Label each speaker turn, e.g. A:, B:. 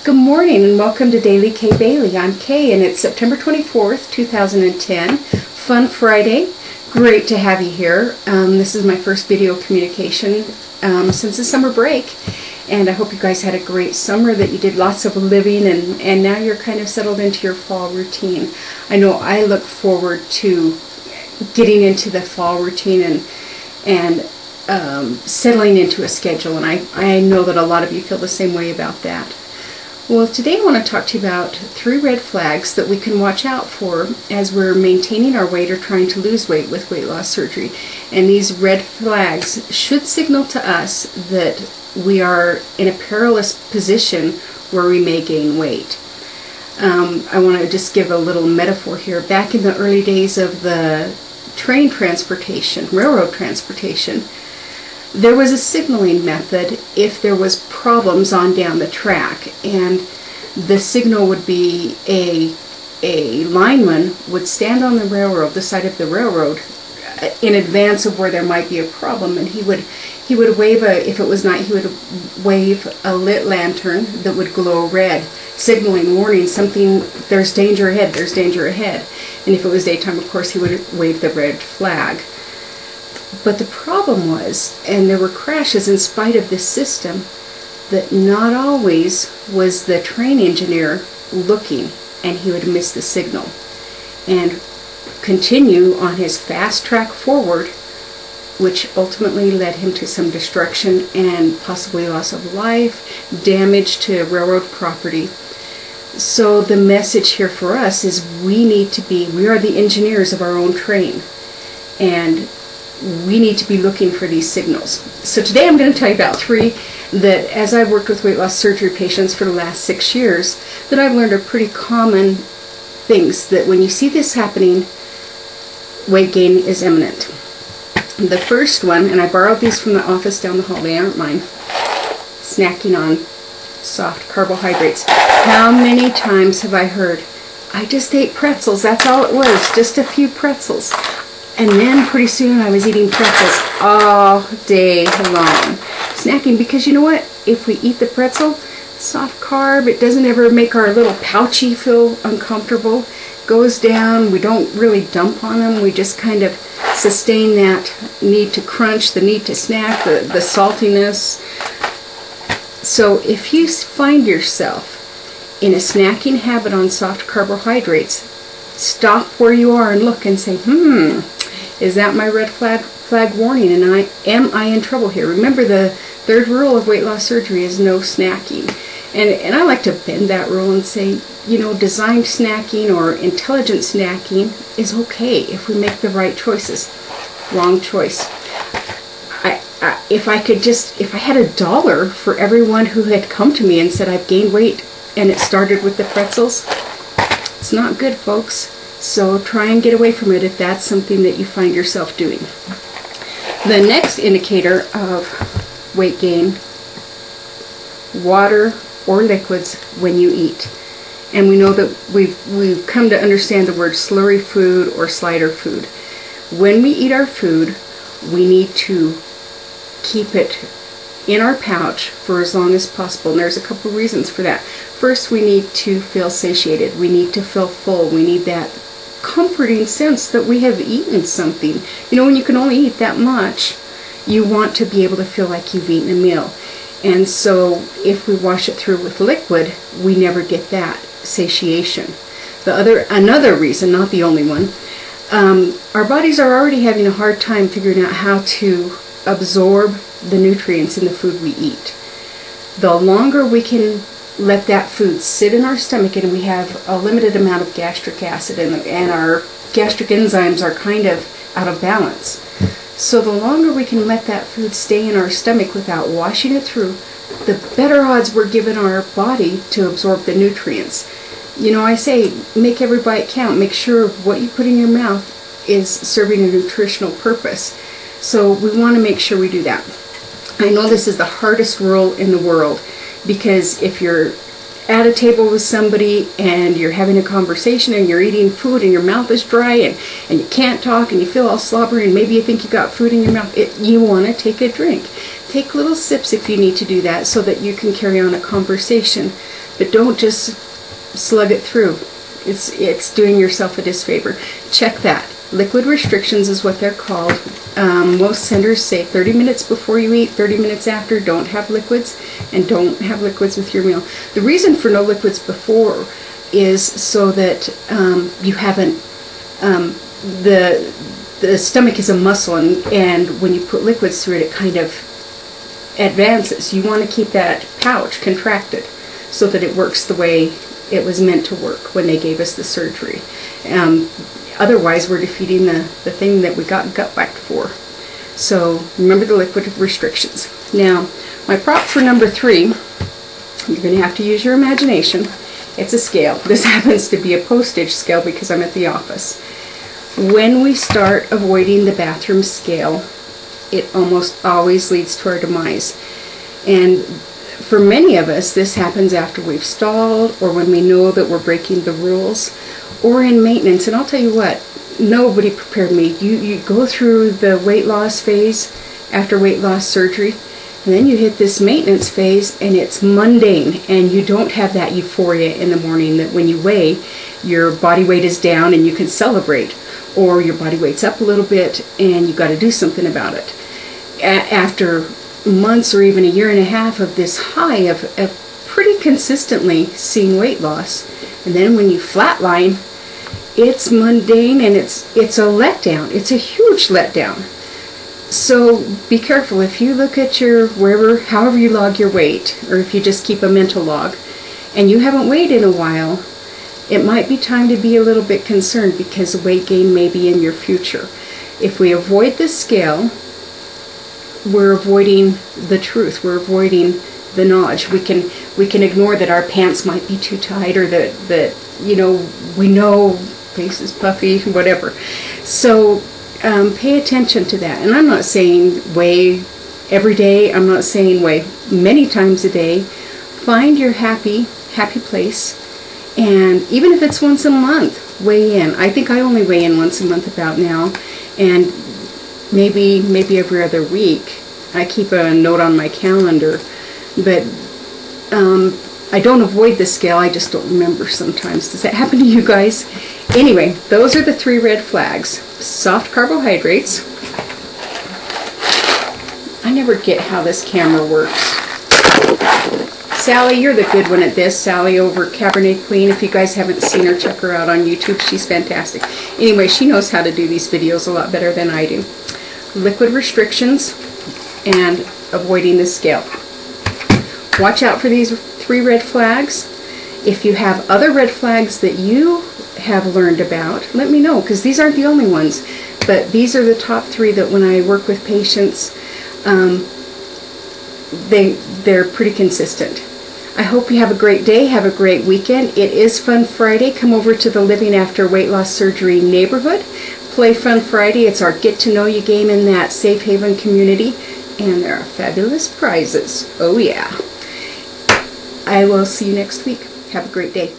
A: Good morning and welcome to Daily Kaye Bailey. I'm Kaye and it's September 24th, 2010. Fun Friday. Great to have you here. This is my first video communication since the summer break. And I hope you guys had a great summer, that you did lots of living and now you're kind of settled into your fall routine. I know I look forward to getting into the fall routine and settling into a schedule, and I know that a lot of you feel the same way about that. Well, today I want to talk to you about 3 red flags that we can watch out for as we're maintaining our weight or trying to lose weight with weight loss surgery. And these red flags should signal to us that we are in a perilous position where we may gain weight. I want to just give a little metaphor here. Back in the early days of the train transportation, railroad transportation, there was a signaling method if there was problems on down the track, and the signal would be a lineman would stand on the railroad, the side of the railroad, in advance of where there might be a problem, and he would wave if it was night, he would wave a lit lantern that would glow red, signaling, warning, there's danger ahead, there's danger ahead. And if it was daytime, of course, he would wave the red flag. But the problem was, and there were crashes in spite of this system, that not always was the train engineer looking, and he would miss the signal and continue on his fast track forward, which ultimately led him to some destruction and possibly loss of life, damage to railroad property. So the message here for us is we are the engineers of our own train, and we need to be looking for these signals. So today I'm going to tell you about 3 that, as I've worked with weight loss surgery patients for the last 6 years, that I've learned are pretty common things that when you see this happening, weight gain is imminent. The first one, and I borrowed these from the office down the hall, they aren't mine, snacking on soft carbohydrates. How many times have I heard, I just ate pretzels, that's all it was, just a few pretzels. And then pretty soon I was eating pretzels all day long. Snacking, because you know what? If we eat the pretzel, soft carb, it doesn't ever make our little pouchy feel uncomfortable. Goes down, we don't really dump on them, we just kind of sustain that need to crunch, the need to snack, the saltiness. So if you find yourself in a snacking habit on soft carbohydrates, stop where you are and look and say, is that my red flag warning, and am I in trouble here? Remember, the 3rd rule of weight loss surgery is no snacking. And I like to bend that rule and say, you know, designed snacking or intelligent snacking is okay if we make the right choices. Wrong choice. If I had $1 for everyone who had come to me and said I've gained weight and it started with the pretzels, it's not good, folks. So try and get away from it if that's something that you find yourself doing. The next indicator of weight gain, water or liquids when you eat. And we know that we've come to understand the word slurry food or slider food. When we eat our food, we need to keep it in our pouch for as long as possible. And there's a couple reasons for that. First, we need to feel satiated. We need to feel full. We need that comforting sense that we have eaten something. You know, when you can only eat that much, you want to be able to feel like you've eaten a meal. And so if we wash it through with liquid, we never get that satiation. Another reason, not the only one, our bodies are already having a hard time figuring out how to absorb the nutrients in the food we eat. The longer we can let that food sit in our stomach, and we have a limited amount of gastric acid and our gastric enzymes are kind of out of balance. So the longer we can let that food stay in our stomach without washing it through, the better odds we're giving our body to absorb the nutrients. You know, I say make every bite count. Make sure what you put in your mouth is serving a nutritional purpose. So we want to make sure we do that. I know this is the hardest rule in the world, because if you're at a table with somebody and you're having a conversation and you're eating food and your mouth is dry and you can't talk and you feel all slobbery and maybe you think you got food in your mouth, you want to take a drink. take little sips if you need to do that so that you can carry on a conversation. But don't just slug it through. It's doing yourself a disfavor. Check that. Liquid restrictions is what they're called. Most centers say 30 minutes before you eat, 30 minutes after, don't have liquids, and don't have liquids with your meal. The reason for no liquids before is so that you haven't, the stomach is a muscle, and when you put liquids through it, it kind of advances. You want to keep that pouch contracted so that it works the way it was meant to work when they gave us the surgery. Otherwise, we're defeating the thing that we got gut whacked for. So remember the liquid restrictions. Now, my prop for number 3, you're going to have to use your imagination. It's a scale. This happens to be a postage scale because I'm at the office. When we start avoiding the bathroom scale, it almost always leads to our demise. And for many of us, this happens after we've stalled, or when we know that we're breaking the rules, or in maintenance. And I'll tell you what, nobody prepared me. You go through the weight loss phase after weight loss surgery, and then you hit this maintenance phase, and it's mundane, and you don't have that euphoria in the morning that when you weigh, your body weight is down and you can celebrate, or your body weight's up a little bit and you got to do something about it. After months or even a year and a half of this high of pretty consistently seeing weight loss, and then when you flatline, it's mundane and it's a letdown. It's a huge letdown. So be careful. If you look at your however you log your weight, or if you just keep a mental log, and you haven't weighed in a while, it might be time to be a little bit concerned because weight gain may be in your future. If we avoid this scale, we're avoiding the truth. We're avoiding the knowledge. We can ignore that our pants might be too tight, or that we know face is puffy, whatever. So pay attention to that. And I'm not saying weigh every day. I'm not saying weigh many times a day. Find your happy place, and even if it's once a month, weigh in. I think I only weigh in once a month about now, and maybe every other week. I keep a note on my calendar, but I don't avoid the scale, I just don't remember sometimes. Does that happen to you guys? Anyway, those are the 3 red flags. Soft carbohydrates. I never get how this camera works. Sally, you're the good one at this. Sally over Cabernet Queen. If you guys haven't seen her, check her out on YouTube. She's fantastic. Anyway, she knows how to do these videos a lot better than I do. Liquid restrictions and avoiding the scale. Watch out for these 3 red flags. If you have other red flags that you have learned about, let me know, because these aren't the only ones. But these are the top 3 that when I work with patients, they're pretty consistent. I hope you have a great day. Have a great weekend. It is Fun Friday. Come over to the Living After Weight Loss Surgery neighborhood. Play Fun Friday. It's our get to know you game in that safe haven community. And there are fabulous prizes. Oh yeah. I will see you next week. Have a great day.